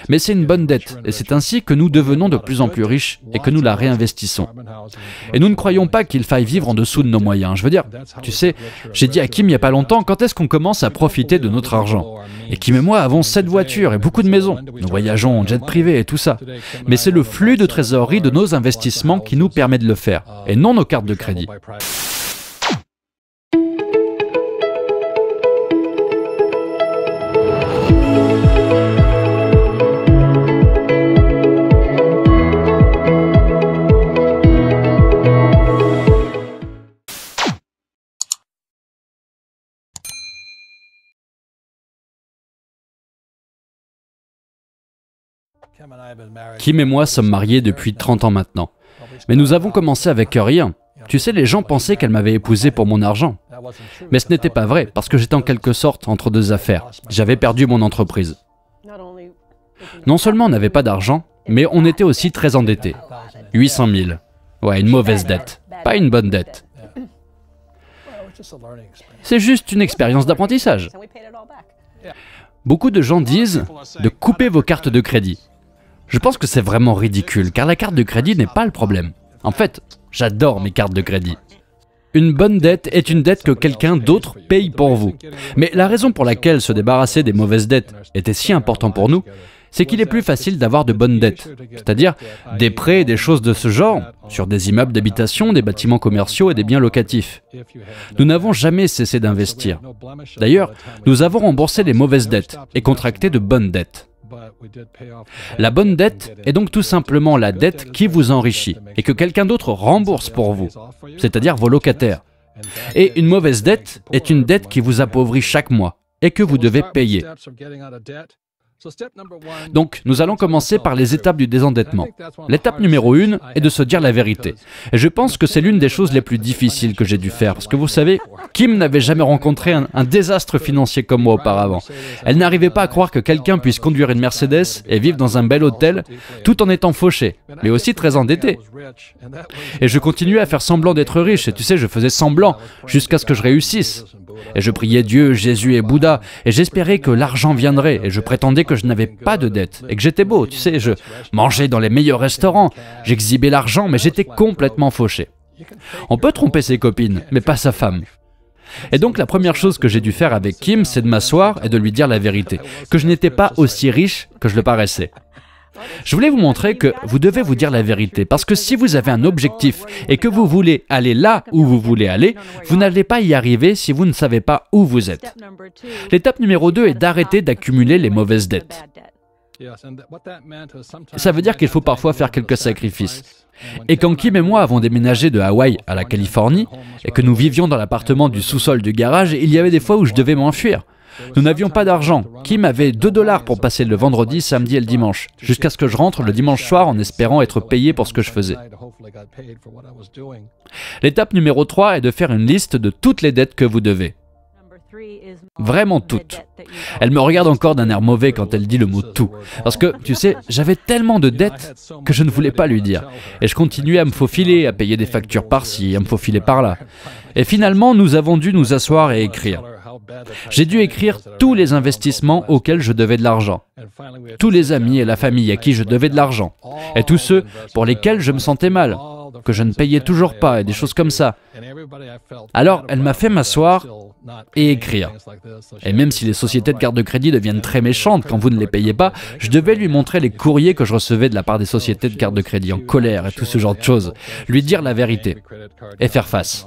Mais c'est une bonne dette, et c'est ainsi que nous devenons de plus en plus riches et que nous la réinvestissons. Et nous ne croyons pas qu'il faille vivre en dessous de nos moyens. Je veux dire, tu sais, j'ai dit à Kim il n'y a pas longtemps, quand est-ce qu'on commence à profiter de notre argent? Et Kim et moi avons 7 voitures et beaucoup de maisons. Nous voyageons en jet privé et tout ça. Mais c'est le flux de trésorerie de nos investissements qui nous permet de le faire, et non nos cartes de crédit. Kim et moi sommes mariés depuis 30 ans maintenant. Mais nous avons commencé avec rien. Tu sais, les gens pensaient qu'elle m'avait épousé pour mon argent. Mais ce n'était pas vrai, parce que j'étais en quelque sorte entre deux affaires. J'avais perdu mon entreprise. Non seulement on n'avait pas d'argent, mais on était aussi très endettés. 800 000. Ouais, une mauvaise dette. Pas une bonne dette. C'est juste une expérience d'apprentissage. Beaucoup de gens disent de couper vos cartes de crédit. Je pense que c'est vraiment ridicule, car la carte de crédit n'est pas le problème. En fait, j'adore mes cartes de crédit. Une bonne dette est une dette que quelqu'un d'autre paye pour vous. Mais la raison pour laquelle se débarrasser des mauvaises dettes était si important pour nous, c'est qu'il est plus facile d'avoir de bonnes dettes, c'est-à-dire des prêts et des choses de ce genre, sur des immeubles d'habitation, des bâtiments commerciaux et des biens locatifs. Nous n'avons jamais cessé d'investir. D'ailleurs, nous avons remboursé les mauvaises dettes et contracté de bonnes dettes. La bonne dette est donc tout simplement la dette qui vous enrichit et que quelqu'un d'autre rembourse pour vous, c'est-à-dire vos locataires. Et une mauvaise dette est une dette qui vous appauvrit chaque mois et que vous devez payer. Donc, nous allons commencer par les étapes du désendettement. L'étape numéro 1 est de se dire la vérité. Et je pense que c'est l'une des choses les plus difficiles que j'ai dû faire, parce que vous savez, Kim n'avait jamais rencontré un désastre financier comme moi auparavant. Elle n'arrivait pas à croire que quelqu'un puisse conduire une Mercedes et vivre dans un bel hôtel, tout en étant fauché, mais aussi très endetté. Et je continuais à faire semblant d'être riche, et tu sais, je faisais semblant, jusqu'à ce que je réussisse. Et je priais Dieu, Jésus et Bouddha, et j'espérais que l'argent viendrait, et je prétendais que je n'avais pas de dette, et que j'étais beau, tu sais, je mangeais dans les meilleurs restaurants, j'exhibais l'argent, mais j'étais complètement fauché. On peut tromper ses copines, mais pas sa femme. Et donc la première chose que j'ai dû faire avec Kim, c'est de m'asseoir et de lui dire la vérité, que je n'étais pas aussi riche que je le paraissais. Je voulais vous montrer que vous devez vous dire la vérité, parce que si vous avez un objectif et que vous voulez aller là où vous voulez aller, vous n'allez pas y arriver si vous ne savez pas où vous êtes. L'étape numéro 2 est d'arrêter d'accumuler les mauvaises dettes. Ça veut dire qu'il faut parfois faire quelques sacrifices. Et quand Kim et moi avons déménagé de Hawaï à la Californie, et que nous vivions dans l'appartement du sous-sol du garage, il y avait des fois où je devais m'enfuir. Nous n'avions pas d'argent. Kim avait 2 $ pour passer le vendredi, samedi et le dimanche, jusqu'à ce que je rentre le dimanche soir en espérant être payé pour ce que je faisais. L'étape numéro 3 est de faire une liste de toutes les dettes que vous devez. Vraiment toutes. Elle me regarde encore d'un air mauvais quand elle dit le mot « tout ». Parce que, tu sais, j'avais tellement de dettes que je ne voulais pas lui dire. Et je continuais à me faufiler, à payer des factures par-ci, à me faufiler par-là. Et finalement, nous avons dû nous asseoir et écrire. J'ai dû écrire tous les investissements auxquels je devais de l'argent, tous les amis et la famille à qui je devais de l'argent, et tous ceux pour lesquels je me sentais mal, que je ne payais toujours pas, et des choses comme ça. Alors, elle m'a fait m'asseoir et écrire. Et même si les sociétés de carte de crédit deviennent très méchantes quand vous ne les payez pas, je devais lui montrer les courriers que je recevais de la part des sociétés de carte de crédit en colère et tout ce genre de choses, lui dire la vérité et faire face.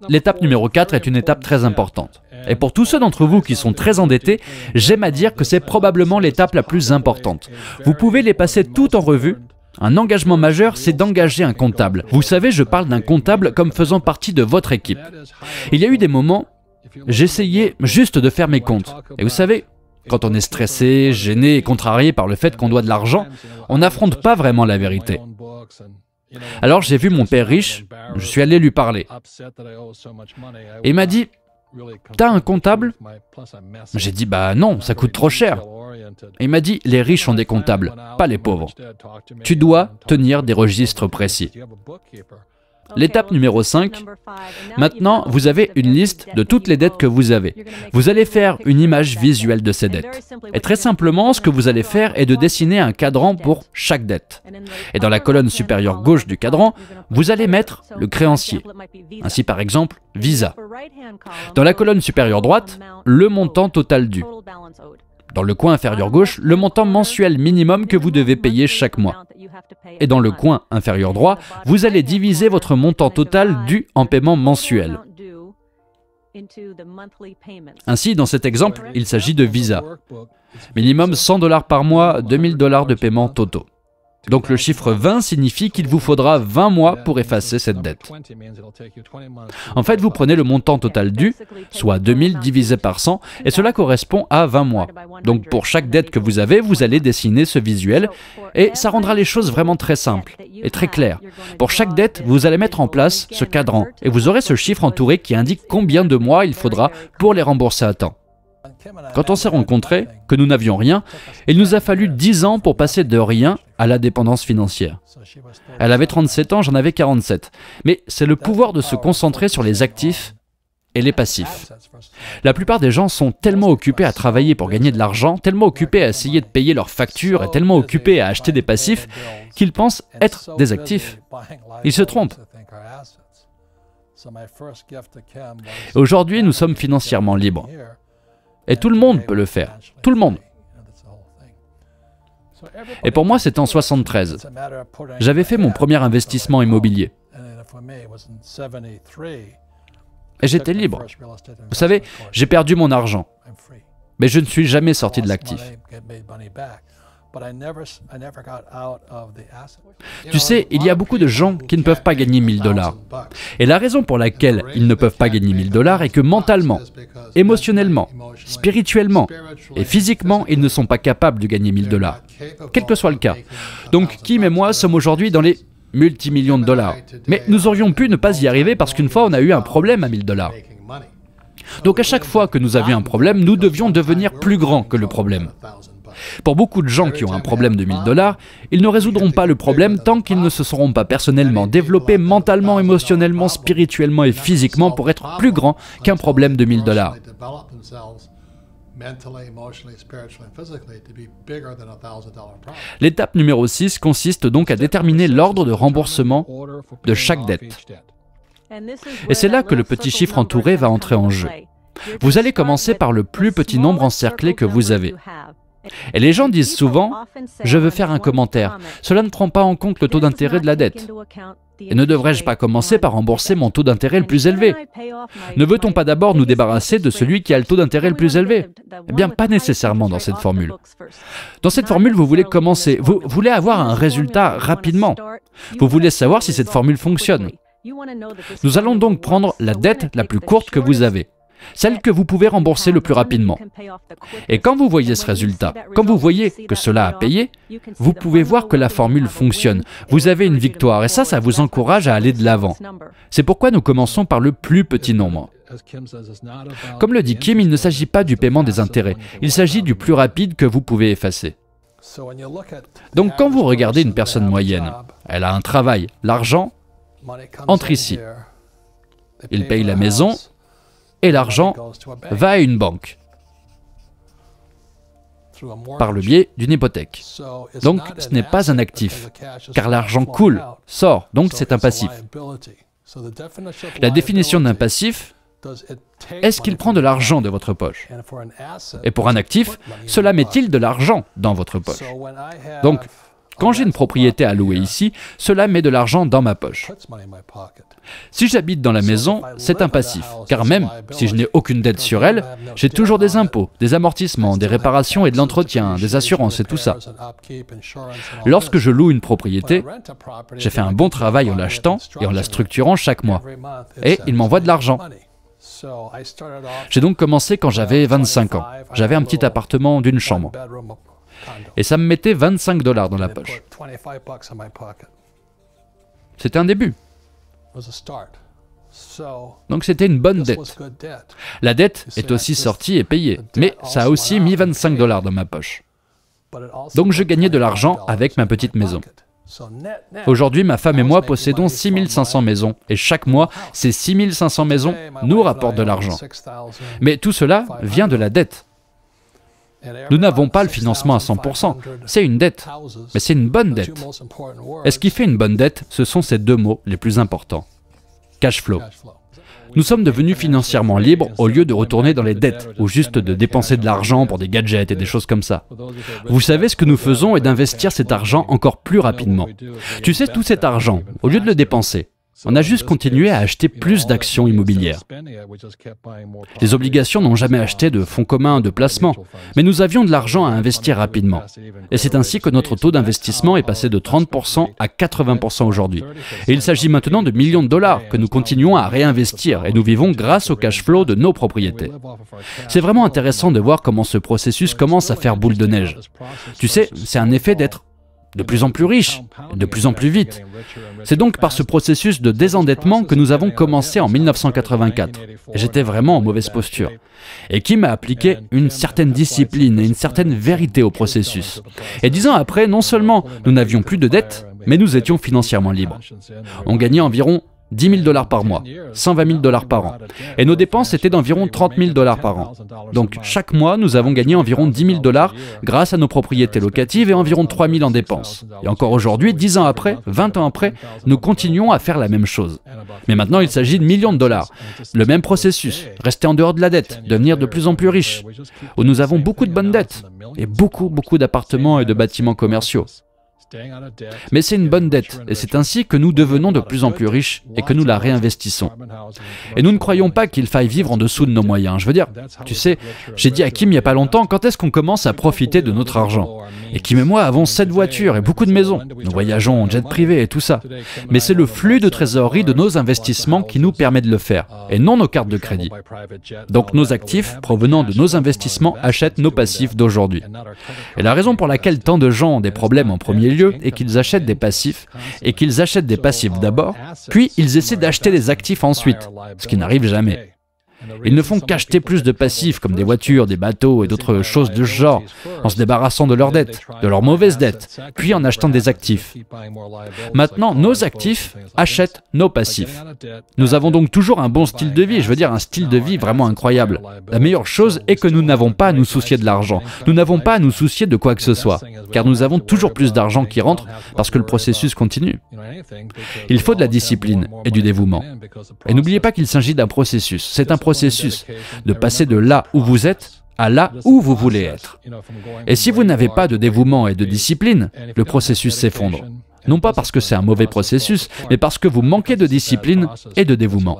L'étape numéro 4 est une étape très importante. Et pour tous ceux d'entre vous qui sont très endettés, j'aime à dire que c'est probablement l'étape la plus importante. Vous pouvez les passer tout en revue. Un engagement majeur, c'est d'engager un comptable. Vous savez, je parle d'un comptable comme faisant partie de votre équipe. Il y a eu des moments, j'essayais juste de faire mes comptes. Et vous savez, quand on est stressé, gêné et contrarié par le fait qu'on doit de l'argent, on n'affronte pas vraiment la vérité. Alors j'ai vu mon père riche, je suis allé lui parler. Et il m'a dit, « T'as un comptable ?» J'ai dit, « Bah non, ça coûte trop cher. » Et il m'a dit, « Les riches ont des comptables, pas les pauvres. Tu dois tenir des registres précis. » L'étape numéro 5, maintenant vous avez une liste de toutes les dettes que vous avez. Vous allez faire une image visuelle de ces dettes. Et très simplement, ce que vous allez faire est de dessiner un cadran pour chaque dette. Et dans la colonne supérieure gauche du cadran, vous allez mettre le créancier. Ainsi par exemple, Visa. Dans la colonne supérieure droite, le montant total dû. Dans le coin inférieur gauche, le montant mensuel minimum que vous devez payer chaque mois. Et dans le coin inférieur droit, vous allez diviser votre montant total dû en paiement mensuel. Ainsi, dans cet exemple, il s'agit de Visa. Minimum $100 par mois, $2000 de paiement totaux. Donc le chiffre 20 signifie qu'il vous faudra 20 mois pour effacer cette dette. En fait, vous prenez le montant total dû, soit 2000 divisé par 100, et cela correspond à 20 mois. Donc pour chaque dette que vous avez, vous allez dessiner ce visuel, et ça rendra les choses vraiment très simples et très claires. Pour chaque dette, vous allez mettre en place ce cadran, et vous aurez ce chiffre entouré qui indique combien de mois il faudra pour les rembourser à temps. Quand on s'est rencontrés, que nous n'avions rien, il nous a fallu 10 ans pour passer de rien à la dépendance financière. Elle avait 37 ans, j'en avais 47. Mais c'est le pouvoir de se concentrer sur les actifs et les passifs. La plupart des gens sont tellement occupés à travailler pour gagner de l'argent, tellement occupés à essayer de payer leurs factures et tellement occupés à acheter des passifs qu'ils pensent être des actifs. Ils se trompent. Aujourd'hui, nous sommes financièrement libres. Et tout le monde peut le faire. Tout le monde. Et pour moi, c'était en 73. J'avais fait mon premier investissement immobilier. Et j'étais libre. Vous savez, j'ai perdu mon argent. Mais je ne suis jamais sorti de l'actif. Tu sais, il y a beaucoup de gens qui ne peuvent pas gagner $1000. Et la raison pour laquelle ils ne peuvent pas gagner $1000 est que mentalement, émotionnellement, spirituellement et physiquement, ils ne sont pas capables de gagner $1000, quel que soit le cas. Donc Kim et moi sommes aujourd'hui dans les multimillions de dollars. Mais nous aurions pu ne pas y arriver parce qu'une fois on a eu un problème à $1000. Donc à chaque fois que nous avions un problème, nous devions devenir plus grands que le problème. Pour beaucoup de gens qui ont un problème de $1000, ils ne résoudront pas le problème tant qu'ils ne se seront pas personnellement développés mentalement, émotionnellement, spirituellement et physiquement pour être plus grands qu'un problème de $1000. L'étape numéro 6 consiste donc à déterminer l'ordre de remboursement de chaque dette. Et c'est là que le petit chiffre entouré va entrer en jeu. Vous allez commencer par le plus petit nombre encerclé que vous avez. Et les gens disent souvent « Je veux faire un commentaire. Cela ne prend pas en compte le taux d'intérêt de la dette. Et ne devrais-je pas commencer par rembourser mon taux d'intérêt le plus élevé? Ne veut-on pas d'abord nous débarrasser de celui qui a le taux d'intérêt le plus élevé? » Eh bien, pas nécessairement dans cette formule. Dans cette formule, vous voulez commencer. Vous voulez avoir un résultat rapidement. Vous voulez savoir si cette formule fonctionne. Nous allons donc prendre la dette la plus courte que vous avez. Celle que vous pouvez rembourser le plus rapidement. Et quand vous voyez ce résultat, quand vous voyez que cela a payé, vous pouvez voir que la formule fonctionne. Vous avez une victoire et ça vous encourage à aller de l'avant. C'est pourquoi nous commençons par le plus petit nombre. Comme le dit Kim, il ne s'agit pas du paiement des intérêts, il s'agit du plus rapide que vous pouvez effacer. Donc quand vous regardez une personne moyenne, elle a un travail, l'argent entre ici. Il paye la maison, et l'argent va à une banque, par le biais d'une hypothèque. Donc ce n'est pas un actif, car l'argent coule, sort, donc c'est un passif. La définition d'un passif, est-ce qu'il prend de l'argent de votre poche? Et pour un actif, cela met-il de l'argent dans votre poche? Donc, quand j'ai une propriété à louer ici, cela met de l'argent dans ma poche. Si j'habite dans la maison, c'est un passif, car même si je n'ai aucune dette sur elle, j'ai toujours des impôts, des amortissements, des réparations et de l'entretien, des assurances et tout ça. Lorsque je loue une propriété, j'ai fait un bon travail en l'achetant et en la structurant chaque mois. Et il m'envoie de l'argent. J'ai donc commencé quand j'avais 25 ans. J'avais un petit appartement d'une chambre. Et ça me mettait $25 dans la poche. C'était un début. Donc c'était une bonne dette. La dette est aussi sortie et payée, mais ça a aussi mis $25 dans ma poche. Donc je gagnais de l'argent avec ma petite maison. Aujourd'hui, ma femme et moi possédons 6500 maisons, et chaque mois, ces 6500 maisons nous rapportent de l'argent. Mais tout cela vient de la dette. Nous n'avons pas le financement à 100%, c'est une dette, mais c'est une bonne dette. Et ce qui fait une bonne dette, ce sont ces deux mots les plus importants. Cash flow. Nous sommes devenus financièrement libres au lieu de retourner dans les dettes, ou juste de dépenser de l'argent pour des gadgets et des choses comme ça. Vous savez, ce que nous faisons est d'investir cet argent encore plus rapidement. Tu sais, tout cet argent, au lieu de le dépenser, on a juste continué à acheter plus d'actions immobilières. Les obligations n'ont jamais acheté de fonds communs de placement, mais nous avions de l'argent à investir rapidement. Et c'est ainsi que notre taux d'investissement est passé de 30% à 80% aujourd'hui. Et il s'agit maintenant de millions de dollars que nous continuons à réinvestir et nous vivons grâce au cash flow de nos propriétés. C'est vraiment intéressant de voir comment ce processus commence à faire boule de neige. Tu sais, c'est un effet d'être de plus en plus riche, de plus en plus vite. C'est donc par ce processus de désendettement que nous avons commencé en 1984. J'étais vraiment en mauvaise posture. Et Kim a appliqué une certaine discipline et une certaine vérité au processus. Et 10 ans après, non seulement nous n'avions plus de dettes, mais nous étions financièrement libres. On gagnait environ 10 000 dollars par mois, 120 000 dollars par an. Et nos dépenses étaient d'environ 30 000 dollars par an. Donc chaque mois, nous avons gagné environ 10 000 dollars grâce à nos propriétés locatives et environ 3 000 en dépenses. Et encore aujourd'hui, 10 ans après, 20 ans après, nous continuons à faire la même chose. Mais maintenant, il s'agit de millions de dollars. Le même processus, rester en dehors de la dette, devenir de plus en plus riche, où nous avons beaucoup de bonnes dettes et beaucoup d'appartements et de bâtiments commerciaux. Mais c'est une bonne dette, et c'est ainsi que nous devenons de plus en plus riches et que nous la réinvestissons. Et nous ne croyons pas qu'il faille vivre en dessous de nos moyens. Je veux dire, tu sais, j'ai dit à Kim il n'y a pas longtemps, quand est-ce qu'on commence à profiter de notre argent? Et Kim et moi avons 7 voitures et beaucoup de maisons. Nous voyageons en jet privé et tout ça. Mais c'est le flux de trésorerie de nos investissements qui nous permet de le faire, et non nos cartes de crédit. Donc nos actifs provenant de nos investissements achètent nos passifs d'aujourd'hui. Et la raison pour laquelle tant de gens ont des problèmes en premier lieu, et qu'ils achètent des passifs, et qu'ils achètent des passifs d'abord, puis ils essaient d'acheter des actifs ensuite, ce qui n'arrive jamais. Ils ne font qu'acheter plus de passifs comme des voitures, des bateaux et d'autres choses de ce genre, en se débarrassant de leurs dettes, de leurs mauvaises dettes, puis en achetant des actifs. Maintenant, nos actifs achètent nos passifs. Nous avons donc toujours un bon style de vie, je veux dire un style de vie vraiment incroyable. La meilleure chose est que nous n'avons pas à nous soucier de l'argent, nous n'avons pas à nous soucier de quoi que ce soit, car nous avons toujours plus d'argent qui rentre parce que le processus continue. Il faut de la discipline et du dévouement. Et n'oubliez pas qu'il s'agit d'un processus, c'est un processus de passer de là où vous êtes à là où vous voulez être. Et si vous n'avez pas de dévouement et de discipline, le processus s'effondre. Non pas parce que c'est un mauvais processus, mais parce que vous manquez de discipline et de dévouement.